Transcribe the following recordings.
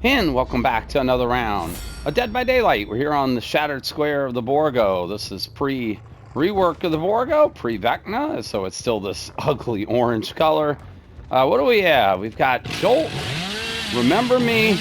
And welcome back to another round of Dead by Daylight. We're here on the shattered square of the Borgo. This is pre-rework of the Borgo, pre-Vecna, so it's still this ugly orange color. What do we have? We've got Jolt, Remember Me.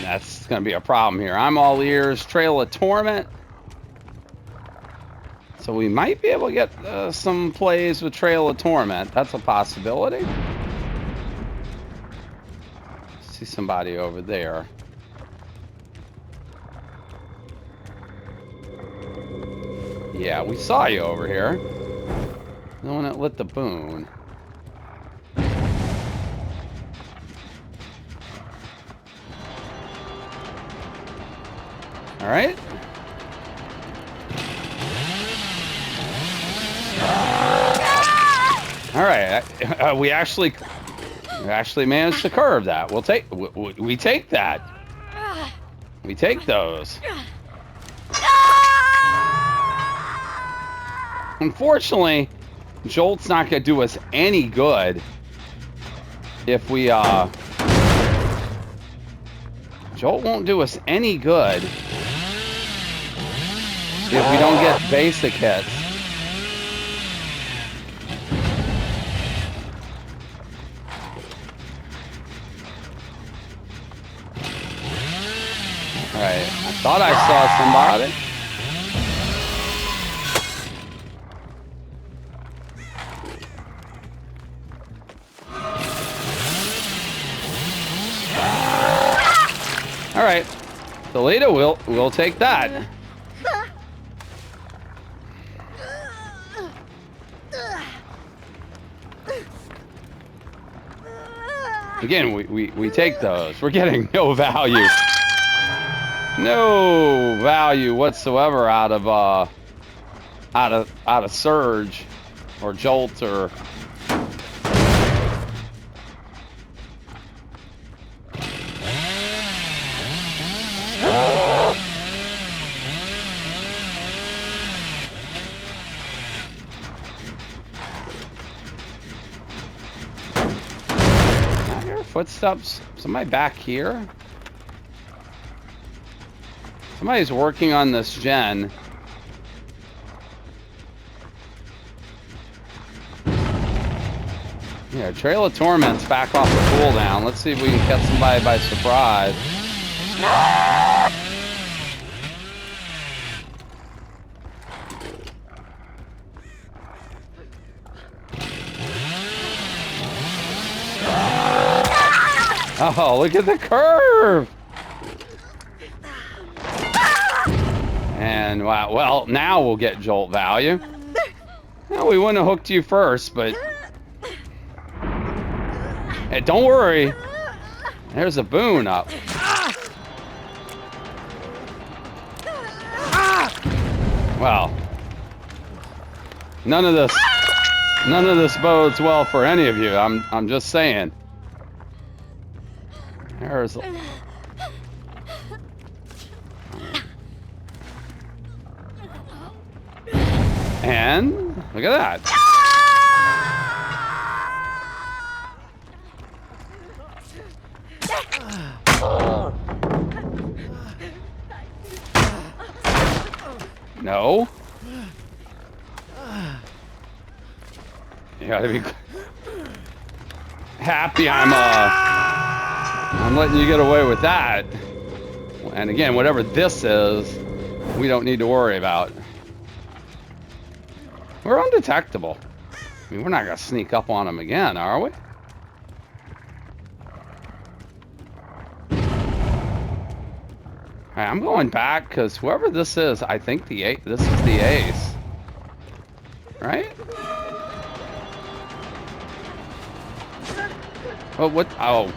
That's going to be a problem here. I'm all ears, Trail of Torment. So we might be able to get some plays with Trail of Torment. That's a possibility. See somebody over there. Yeah, we saw you over here. The one that lit the boon. All right. All right. We actually managed to curve that. We take that. We take those. Unfortunately, Jolt's not gonna do us any good if we Jolt won't do us any good if we don't get basic hits. Alright, I thought I saw somebody. Alright, Toledo, we'll take that. Again, we take those. We're getting no value. No value whatsoever out of Surge or Jolt or I hear footsteps. Somebody back here. Somebody's working on this gen. Yeah, Trail of Torment's back off the cooldown. Let's see if we can catch somebody by surprise. Oh, look at the curve! And wow, well, now we'll get Jolt value. Well, we wouldn't have hooked you first, but hey, don't worry. There's a boon up. Well, none of this bodes well for any of you. I'm just saying. There's and look at that. No. You gotta be happy I'm letting you get away with that. And again, whatever this is, we don't need to worry about. We're undetectable. I mean, we're not gonna sneak up on them again, are we? Alright, I'm going back because whoever this is, I think this is the ace. Right? Oh, what? Oh,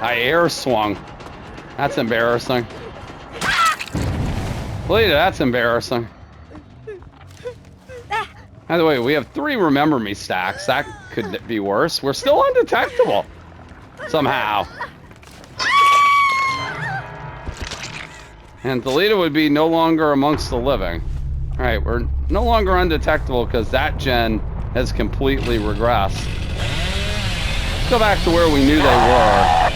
I air swung. That's embarrassing. Lita, that's embarrassing. By the way, we have 3 Remember Me stacks. That could be worse. We're still undetectable. Somehow. And Toledo would be no longer amongst the living. Alright, we're no longer undetectable because that gen has completely regressed. Let's go back to where we knew they were.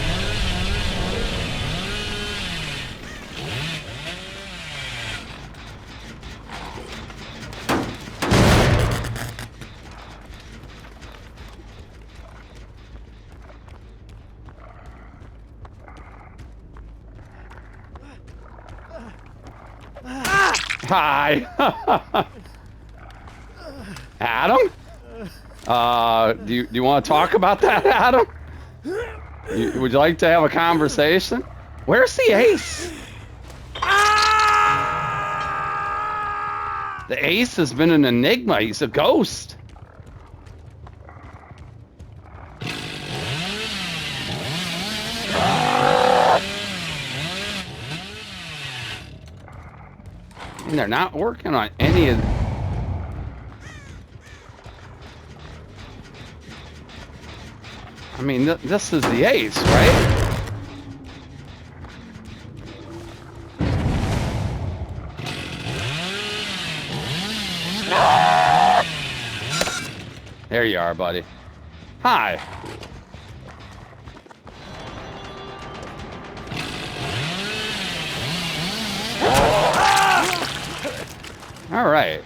Hi. Adam? Do you want to talk about that, Adam? Would you like to have a conversation? Where's the ace? The ace has been an enigma. He's a ghost. And they're not working on any of... I mean, this is the ace, right? There you are, buddy. Hi. All right.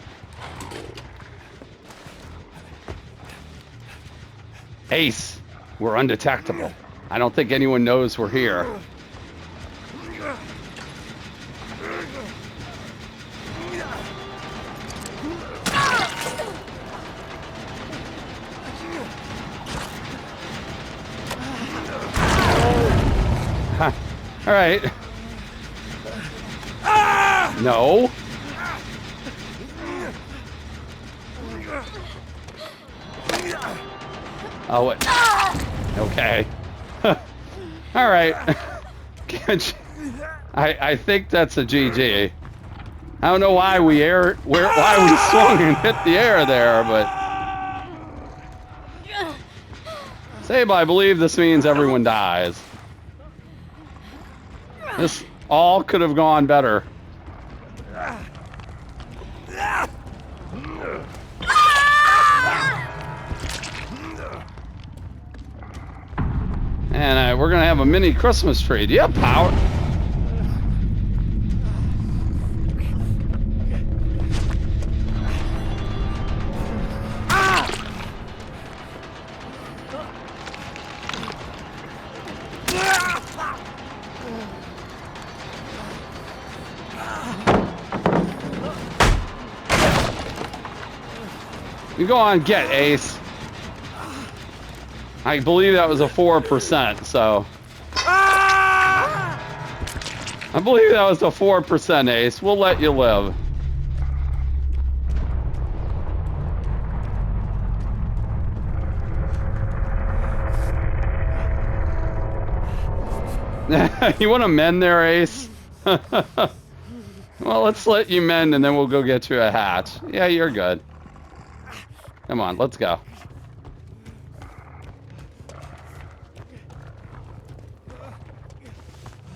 Ace, we're undetectable. I don't think anyone knows we're here. All right. No. Oh, wait. Okay. All right. I think that's a GG. I don't know why we why we swung and hit the air there, but Sable, I believe this means everyone dies. This all could have gone better. And we're gonna have a mini Christmas tree. Do you have power? You go on, get Ace. I believe that was a 4%, so. I believe that was a 4% Ace. We'll let you live. You want to mend there, Ace? Well, let's let you mend and then we'll go get you a hatch. Yeah, you're good. Come on, let's go.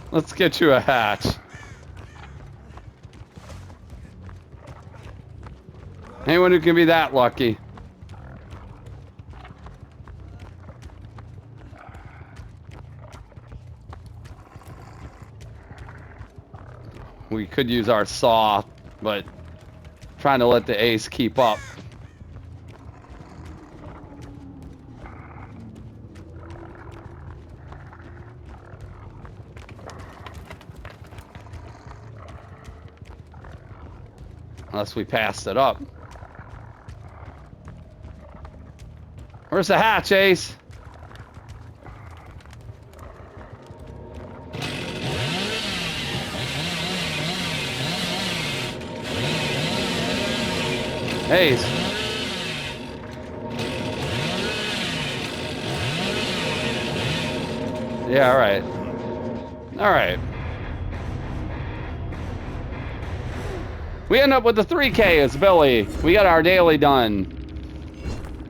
Let's get you a hatch. Anyone who can be that lucky. We could use our saw, but trying to let the Ace keep up. Unless we passed it up. Where's the hatch, Ace? Ace. Yeah, all right. All right. We end up with the 3K as Billy. We got our daily done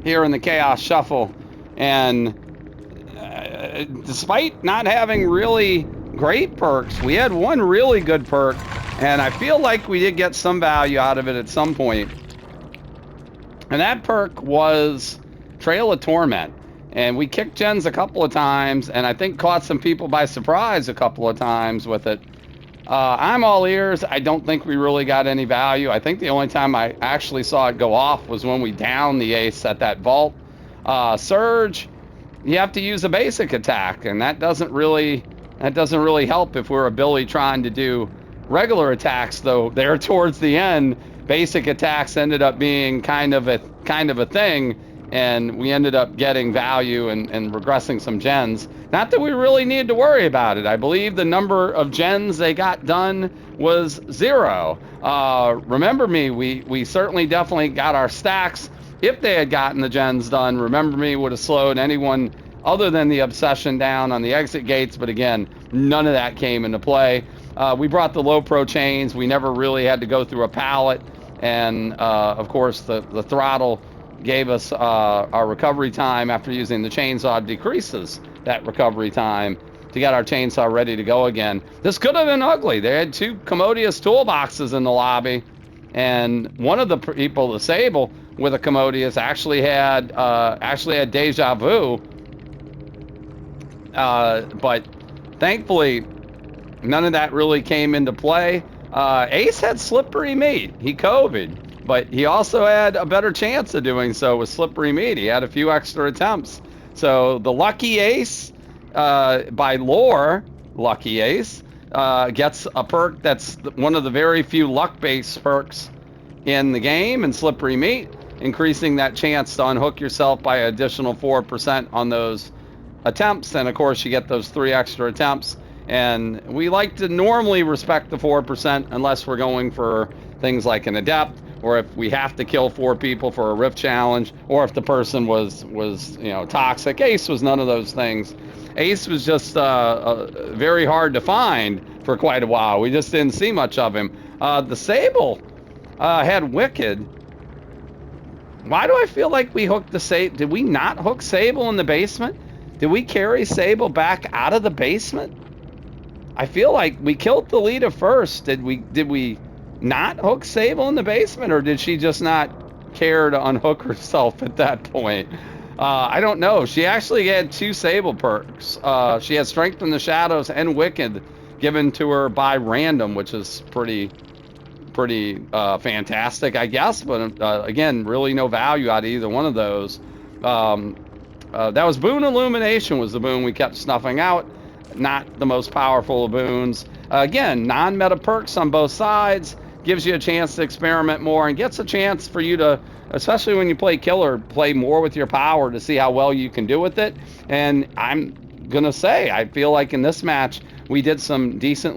here in the Chaos Shuffle. And despite not having really great perks, we had one really good perk. And I feel like we did get some value out of it at some point. And that perk was Trail of Torment. And we kicked gens a couple of times, and I think caught some people by surprise a couple of times with it. I'm all ears. I don't think we really got any value. I think the only time I actually saw it go off was when we downed the ace at that vault. Surge, you have to use a basic attack, and that doesn't really help if we're a Billy trying to do regular attacks, though. There towards the end, basic attacks ended up being kind of a thing, and we ended up getting value and regressing some gens. Not that we really needed to worry about it. I believe the number of gens they got done was 0. Remember me, we certainly definitely got our stacks. If they had gotten the gens done, Remember Me would have slowed anyone other than the Obsession down on the exit gates, but again, none of that came into play. We brought the low pro chains. We never really had to go through a pallet, and of course the throttle gave us our recovery time after using the chainsaw decreases that recovery time to get our chainsaw ready to go again. This could have been ugly. They had 2 commodious toolboxes in the lobby, and one of the people, the Sable with a commodious, actually had deja vu. But thankfully, none of that really came into play. Ace had slippery meat. He COVID'd, but he also had a better chance of doing so with slippery meat. He had a few extra attempts. So the lucky ace, by lore, lucky ace, gets a perk that's one of the very few luck-based perks in the game, and slippery meat, increasing that chance to unhook yourself by an additional 4% on those attempts. And of course you get those 3 extra attempts, and we like to normally respect the 4% unless we're going for things like an adept, or if we have to kill 4 people for a rift challenge, or if the person was toxic. Ace was none of those things. Ace was just very hard to find for quite a while. We just didn't see much of him. The Sable had Wicked. Why do I feel like we hooked the Sable? Did we not hook Sable in the basement? Did we carry Sable back out of the basement? I feel like we killed the leader first. Did we not hook Sable in the basement, or did she just not care to unhook herself at that point? I don't know. She actually had 2 Sable perks. She had Strength in the Shadows and Wicked given to her by random, which is pretty fantastic, I guess. But again, really no value out of either one of those. That was Boon Illumination was the boon we kept snuffing out. Not the most powerful of boons. Again, non-meta perks on both sides. Gives you a chance to experiment more, and gets a chance for you to, especially when you play killer, play more with your power to see how well you can do with it. And I'm gonna say, I feel like in this match we did some decent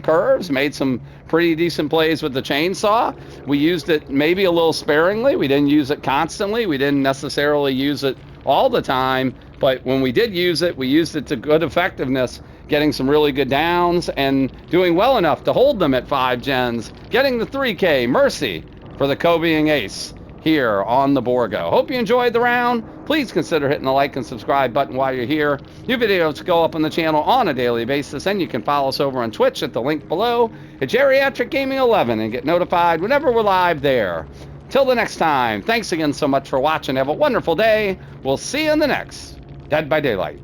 curves, made some pretty decent plays with the chainsaw. We used it maybe a little sparingly. We didn't use it constantly. We didn't necessarily use it all the time, but when we did use it, we used it to good effectiveness, getting some really good downs and doing well enough to hold them at 5 gens, getting the 3K Mercy for the Kobeing ace here on the Borgo. Hope you enjoyed the round. Please consider hitting the like and subscribe button while you're here. New videos go up on the channel on a daily basis, and you can follow us over on Twitch at the link below at Geriatric Gaming 11 and get notified whenever we're live there. Till the next time, thanks again so much for watching. Have a wonderful day. We'll see you in the next Dead by Daylight.